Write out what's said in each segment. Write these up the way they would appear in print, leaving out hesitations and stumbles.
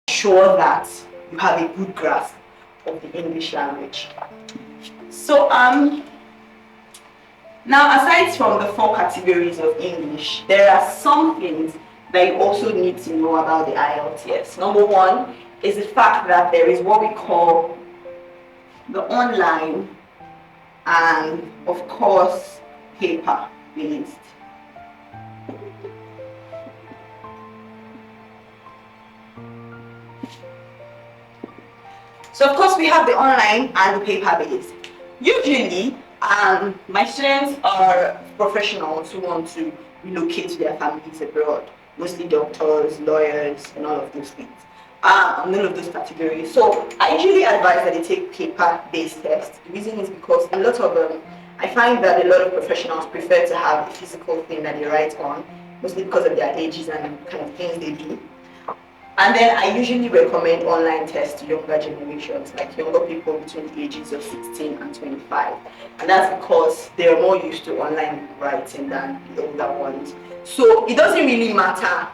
Sure that you have a good grasp of the English language. So now, aside from the 4 categories of English, there are some things that you also need to know about the IELTS. Number 1 is the fact that there is what we call the online and, of course, paper-based. So of course we have the online and the paper-based. Usually, my students are professionals who want to relocate to their families abroad, mostly doctors, lawyers, and all of those things, none of those categories. So I usually advise that they take paper-based tests. The reason is because I find that a lot of professionals prefer to have a physical thing that they write on, mostly because of their ages and kind of things they do. And then I usually recommend online tests to younger generations, like younger people between the ages of 16 and 25. And that's because they are more used to online writing than the older ones. So it doesn't really matter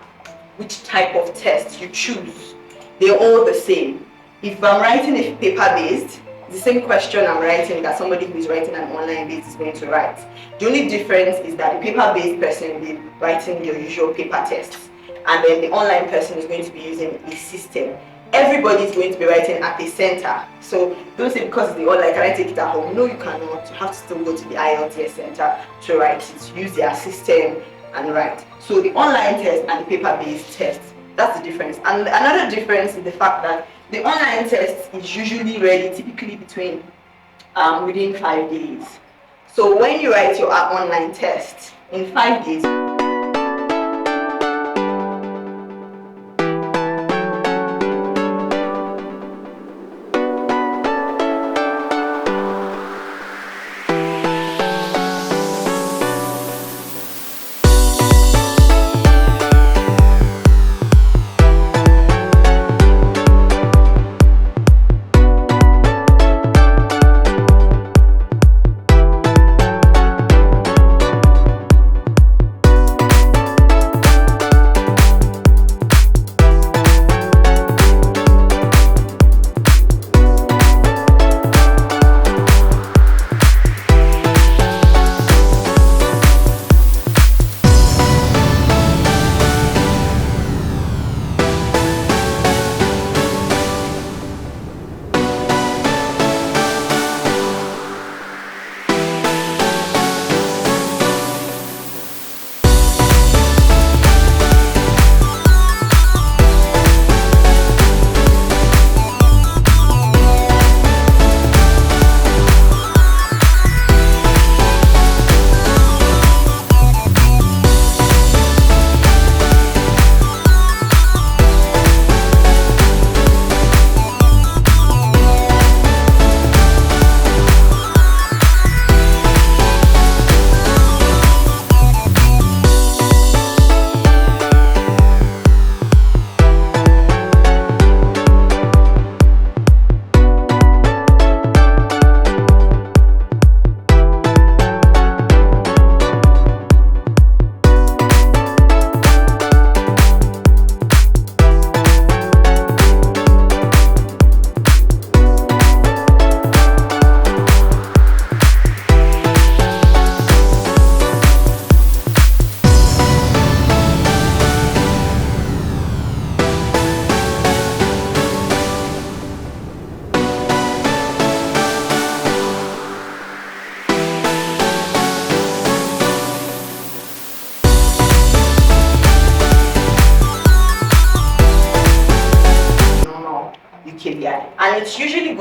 which type of test you choose. They're all the same. If I'm writing a paper-based, it's the same question I'm writing that somebody who is writing an online-based is going to write. The only difference is that the paper-based person will be writing your usual paper tests, and then the online person is going to be using a system. Everybody is going to be writing at the center. So don't say because it's the online, can I take it at home? No, you cannot. You have to still go to the IELTS center to write it, use their system and write. So the online test and the paper-based test, that's the difference. And another difference is the fact that the online test is usually ready typically within 5 days. So when you write your online test in 5 days,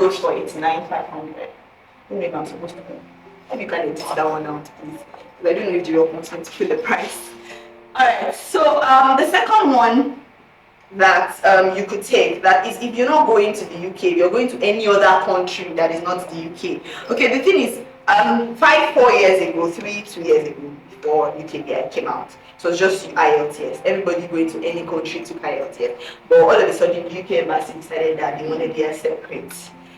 goes for 89,500. I don't know if I'm supposed to go. Maybe you can edit that one out, please. Because I don't know if you want me to put the price. Alright, so the second one that you could take, that is if you're not going to the UK, you're going to any other country that is not the UK. Okay, the thing is, 4 years ago, 2 years ago, before UKVI came out, so it's just IELTS. Everybody going to any country took IELTS. But all of a sudden, the UK embassy decided that they wanted their separate.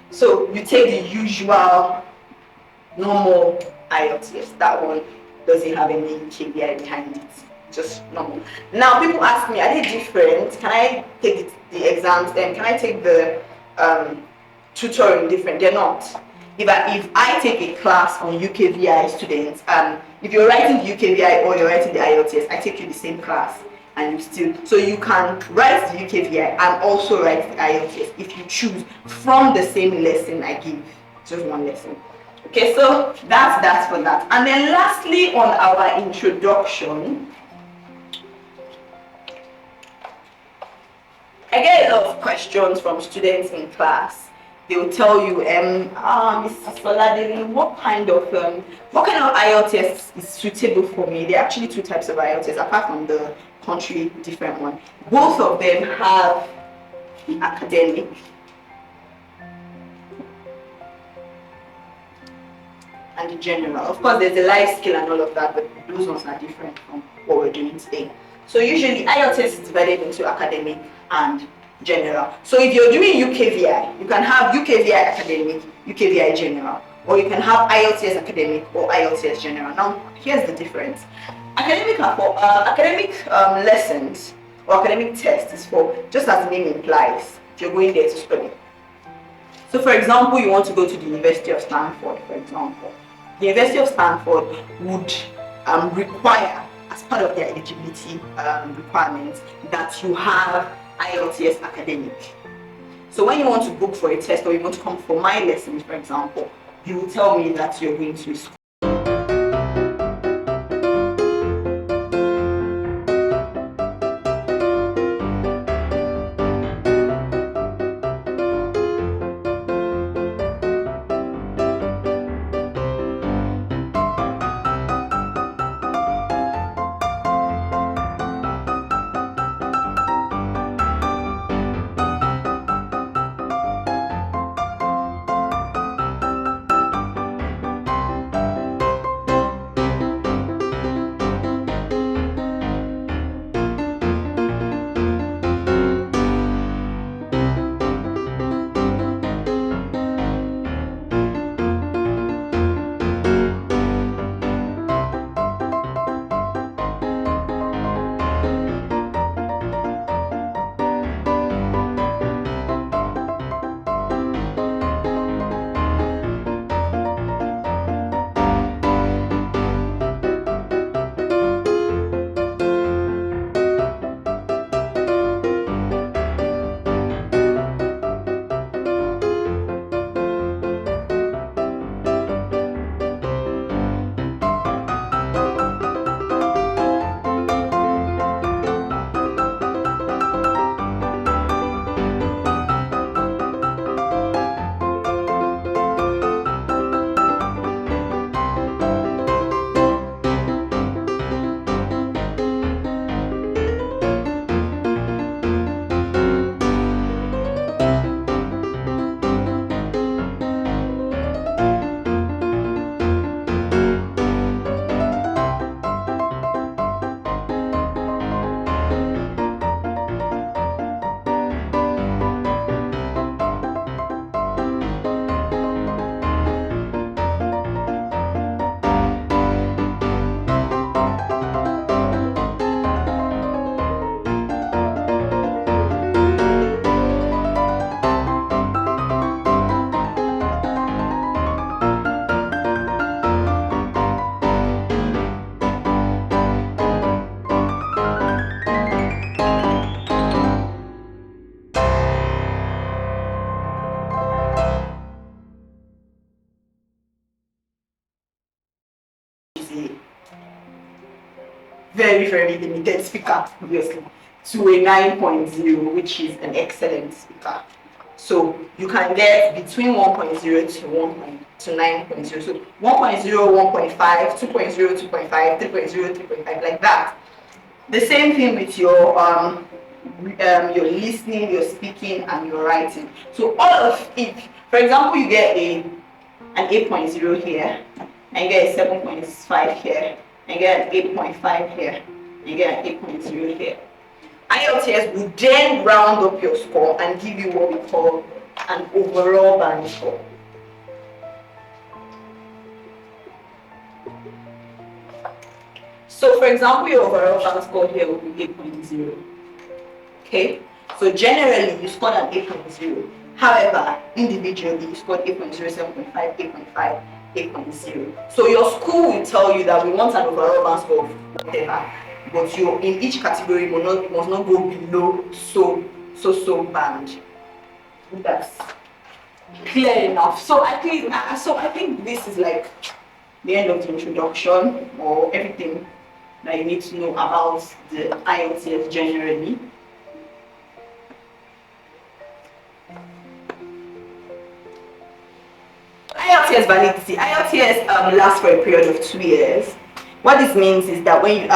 So you take the usual, normal IELTS. That one doesn't have any UKVI behind it. Just normal. Now people ask me, are they different? Can I take the exams then? Can I take the tutoring different? They're not. If I take a class on UKVI students, if you're writing the UKVI or you're writing the IELTS, I take you the same class and you still, so you can write the UKVI and also write the IELTS if you choose from the same lesson I give, just one lesson. Okay, so that's for that. And then lastly on our introduction, I get a lot of questions from students in class. They will tell you, Mrs. Soladini, what kind of IELTS is suitable for me? There are actually two types of IELTS, apart from the country different one. Both of them have the academic and the general. Of course, there's the life skill and all of that, but those ones are different from what we're doing today. So usually IELTS is divided into academic and general. So if you're doing UKVI, you can have UKVI academic, UKVI general, or you can have IELTS academic or IELTS general. Now, here's the difference. Academic lessons or academic tests is for, just as the name implies, if you're going there to study. So for example, you want to go to the University of Stanford, for example. The University of Stanford would require, as part of their eligibility requirements, that you have IELTS academic. So when you want to book for a test or you want to come for my lessons, for example, you will tell me that you're going to school. Very, very limited speaker, obviously, to a 9.0, which is an excellent speaker. So you can get between 1.0 to 9.0. So 1.0, 1.5, 2.0, 2.5, 3.0, 3.5, like that. The same thing with your listening, your speaking, and your writing. So all of it, for example, you get an 8.0 here, and you get a 7.5 here, and you get an 8.5 here, and you get an 8.0 here. IELTS will then round up your score and give you what we call an overall band score. So for example, your overall band score here will be 8.0. Okay? So generally you scored an 8.0. However, individually you scored 8.0, 7.5, 8.5, 8.0. So your school will tell you that we want an overall band score of whatever, but you in each category must not go below so band. That's clear enough. So I think this is like the end of the introduction, or everything that you need to know about the IELTS generally. IELTS validity. IELTS lasts for a period of 2 years. What this means is that when you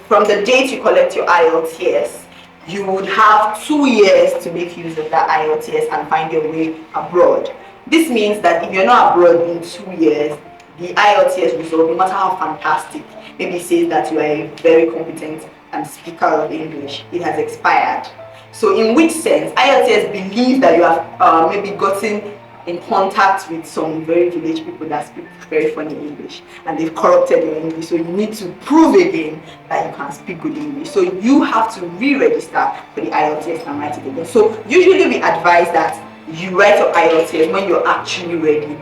from the date you collect your IELTS, you would have 2 years to make use of that IELTS and find your way abroad. This means that if you're not abroad in 2 years, the IELTS result, no matter how fantastic, maybe says that you are a very competent speaker of English, it has expired. So in which sense, IELTS believes that you have maybe gotten in contact with some very village people that speak very funny English, and they've corrupted your English, so you need to prove again that you can speak good English. So you have to re-register for the IELTS and write it again. So usually we advise that you write your IELTS when you're actually ready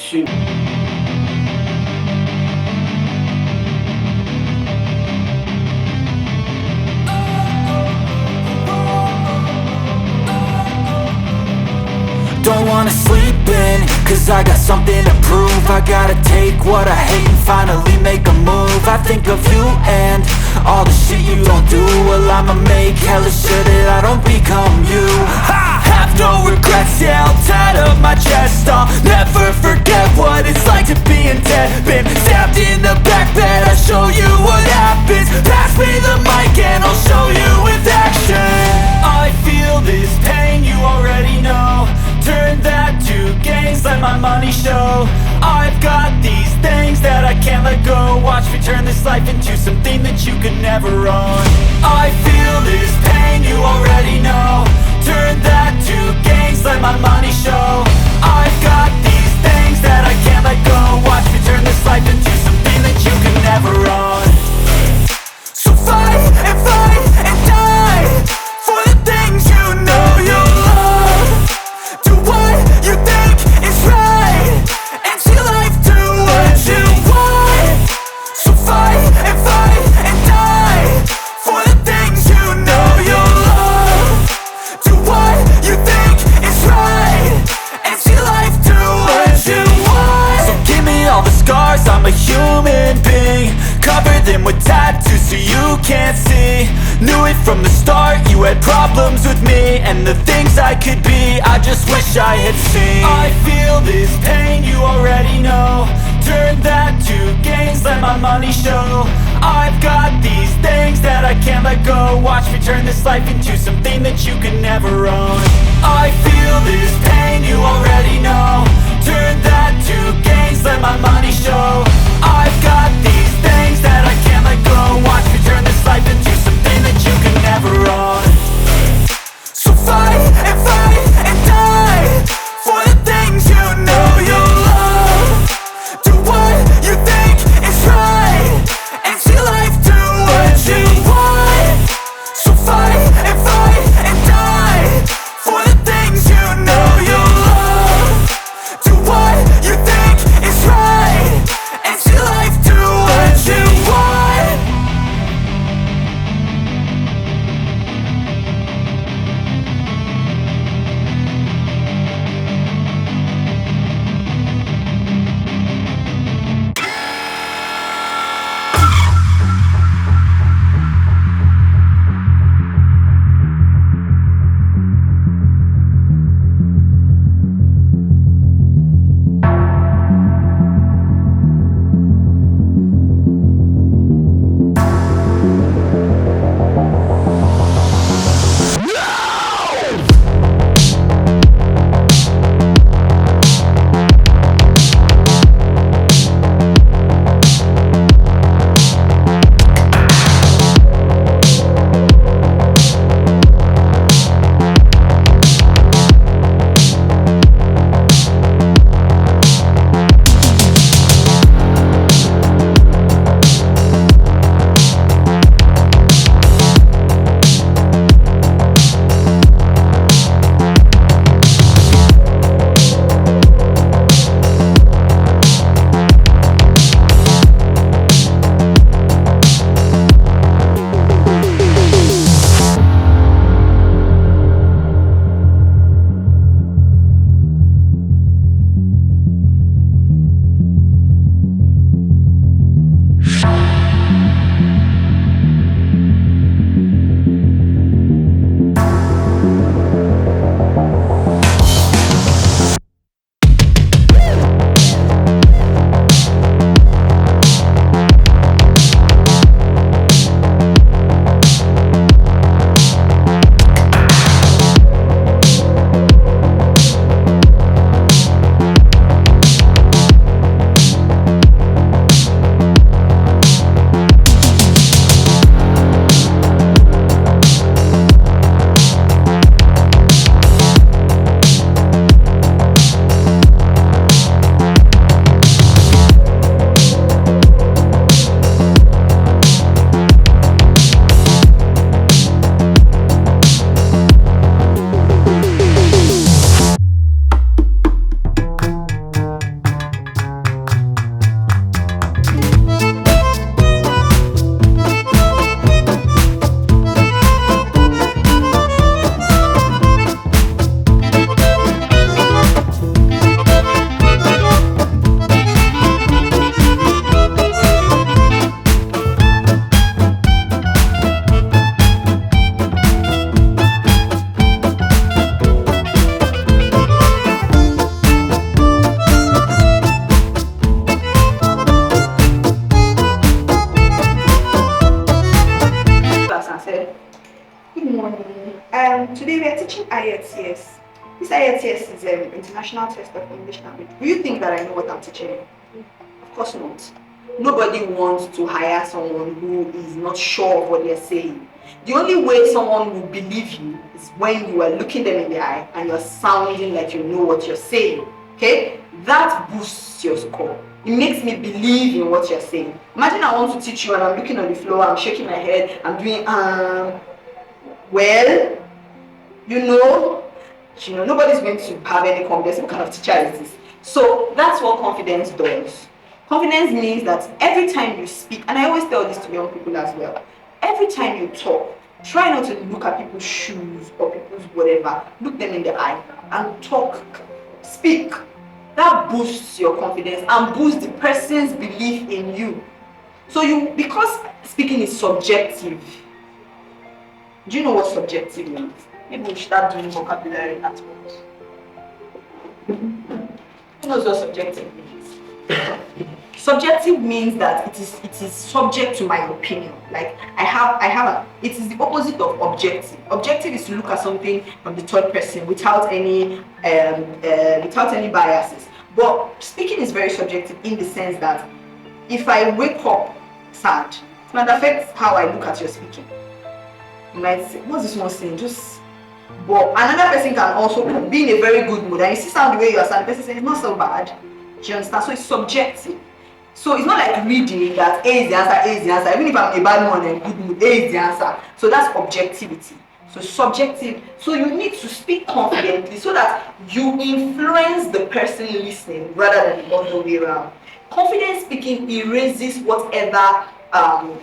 to. Don't wanna sleep in, cause I got something to prove. I gotta take what I hate and finally make a move. I think of you and all the shit you don't do. Well, I'ma make hella sure that I don't become you. I have no regrets, yeah, I'll tie up my chest. I'll never forget what it's like to be in debt. Been stabbed in the back bed, I'll show you what happens. Pass me the mic and I'll show you with action. I feel this pain, you already know. Turn that to gains, let my money show. I've got these things that I can't let go. Watch me turn this life into something that you could never own. I feel this pain, you already know. Turn that to gains, let my money show. I've got these things that I can't let go. Watch me turn this life into something that you could never own. So fight and die for the things you know you love. Do what you think is right, and see life do what you want. So fight and die for the things you know you love. Do what you think is right, and see life do what you want. So give me all the scars, I'm a human being. Cover them with tattoos so you can't see. Knew it from the start, you had problems with me and the things I could be, I just wish I had seen. I feel this pain, you already know. Turn that to gains, let my money show. I've got these things that I can't let go. Watch me turn this life into something that you can never own. I feel this pain, you already know. Turn that to gains, let my money show. I've got these things that I can't let go. Watch me turn this life into something that you can never own. So fight and die for the things you know you love. Do what you think is right, and see life do what you want. So fight and die for the things you know you love. Do what you think Today we are teaching IELTS. This IELTS is an international test of English language. Do you think that I know what I'm teaching you? Of course not. Nobody wants to hire someone who is not sure of what they're saying. The only way someone will believe you is when you are looking them in the eye and you're sounding like you know what you're saying. Okay? That boosts your score. It makes me believe in what you're saying. Imagine I want to teach you and I'm looking on the floor, I'm shaking my head, I'm doing well, nobody's going to have any confidence. What kind of teacher is this? So that's what confidence does. Confidence means that every time you speak, and I always tell this to young people as well, every time you talk, try not to look at people's shoes or people's whatever. Look them in the eye and talk, speak. That boosts your confidence and boosts the person's belief in you. So because speaking is subjective. Do you know what subjective means? Maybe we should start doing vocabulary at once. Who knows what subjective means? Subjective means that it is subject to my opinion. Like it is the opposite of objective. Objective is to look at something from the third person without any biases. But speaking is very subjective in the sense that if I wake up sad, it might affect how I look at your speaking. You might say, what's this one saying? But another person can also be in a very good mood and you see sound the way you are saying, the person says it's not so bad. Do you understand? So it's subjective. So it's not like reading that A is the answer, A is the answer. Even if I'm in a bad mood and good mood, A is the answer. So that's objectivity. So subjective. So you need to speak confidently so that you influence the person listening rather than the other way around. Confident speaking erases whatever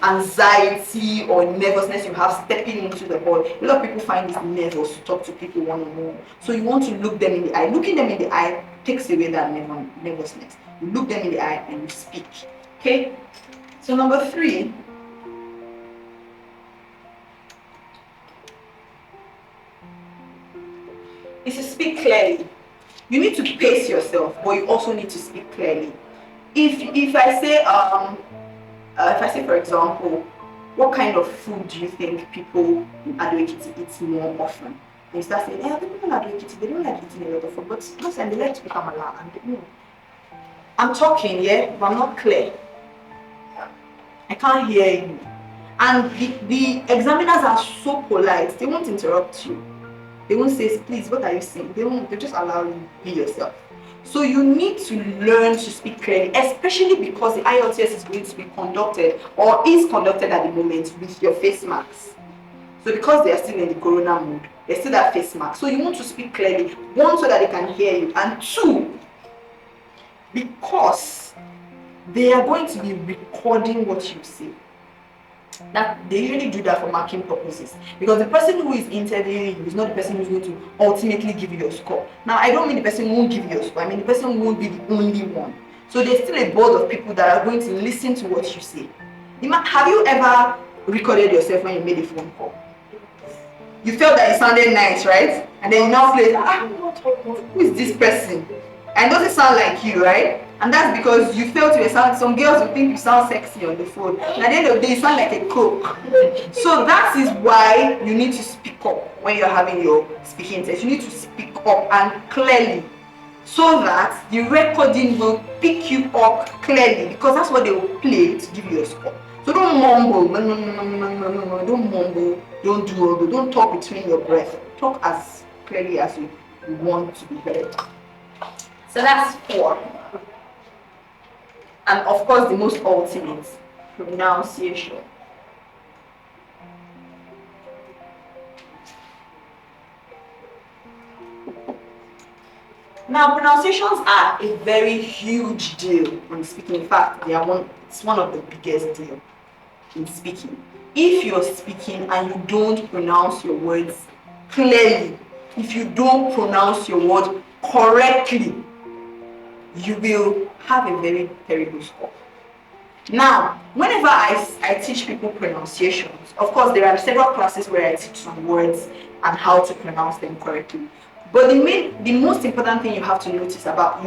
anxiety or nervousness you have stepping into the hall. A lot of people find it nervous to talk to people one-on-one. So you want to look them in the eye. Looking them in the eye takes away that nervousness. You look them in the eye and you speak. Okay? So number 3. Is to speak clearly. You need to pace yourself, but you also need to speak clearly. If I say, for example, what kind of food do you think people in Ado-Ekiti eat more often? And you start saying, the people in Ado-Ekiti, they don't like eating a lot of food, but most and they like to eat amala. And I'm talking, but I'm not clear. I can't hear you. And the examiners are so polite, they won't interrupt you. They won't say, please, what are you saying? They just allow you to be yourself. So you need to learn to speak clearly, especially because the IELTS is going to be conducted or is conducted at the moment with your face masks. So because they are still in the corona mood, they still have face masks. So you want to speak clearly, 1, so that they can hear you, and 2, because they are going to be recording what you say. That they usually do that for marking purposes, because the person who is interviewing you is not the person who's going to ultimately give you your score. Now, I don't mean the person won't give you your score, I mean the person won't be the only one. So there's still a board of people that are going to listen to what you say. Have you ever recorded yourself when you made a phone call? You felt that it sounded nice, right? And then you now play, who is this person? And it doesn't sound like you, right? And that's because you felt you sound. Some girls will think you sound sexy on the phone. And at the end of the day, you sound like a cook. So that is why you need to speak up when you're having your speaking test. You need to speak up and clearly, so that the recording will pick you up clearly, because that's what they will play to give you a score. So don't mumble. No. Don't mumble. Don't do all. Don't talk between your breath. Talk as clearly as you want to be heard. So that's 4. And of course, the most ultimate, pronunciation. Now, pronunciations are a very huge deal in speaking. In fact, it's one of the biggest deals in speaking. If you're speaking and you don't pronounce your words clearly, if you don't pronounce your word correctly, you will have a very terrible score. Now, whenever I teach people pronunciations, of course there are several classes where I teach some words and how to pronounce them correctly. But the most important thing you have to notice about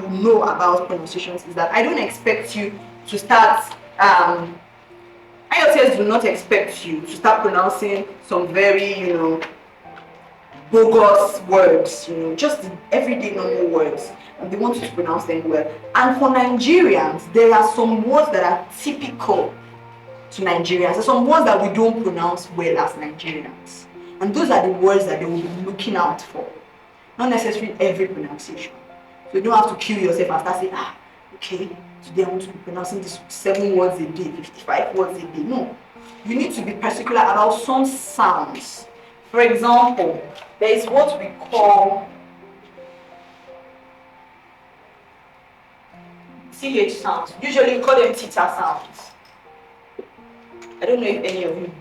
pronunciations is that I don't expect you to start IELTS do not expect you to start pronouncing some very, bogus words, just the everyday normal words, and they want you to pronounce them well. And for Nigerians, there are some words that are typical to Nigerians. There's some words that we don't pronounce well as Nigerians. And those are the words that they will be looking out for. Not necessarily every pronunciation. So you don't have to kill yourself and start saying, okay, today I want to be pronouncing this 7 words a day, 55 words a day. No. You need to be particular about some sounds. For example, there is what we call CH sounds. Usually we call them theta sounds. I don't know if any of you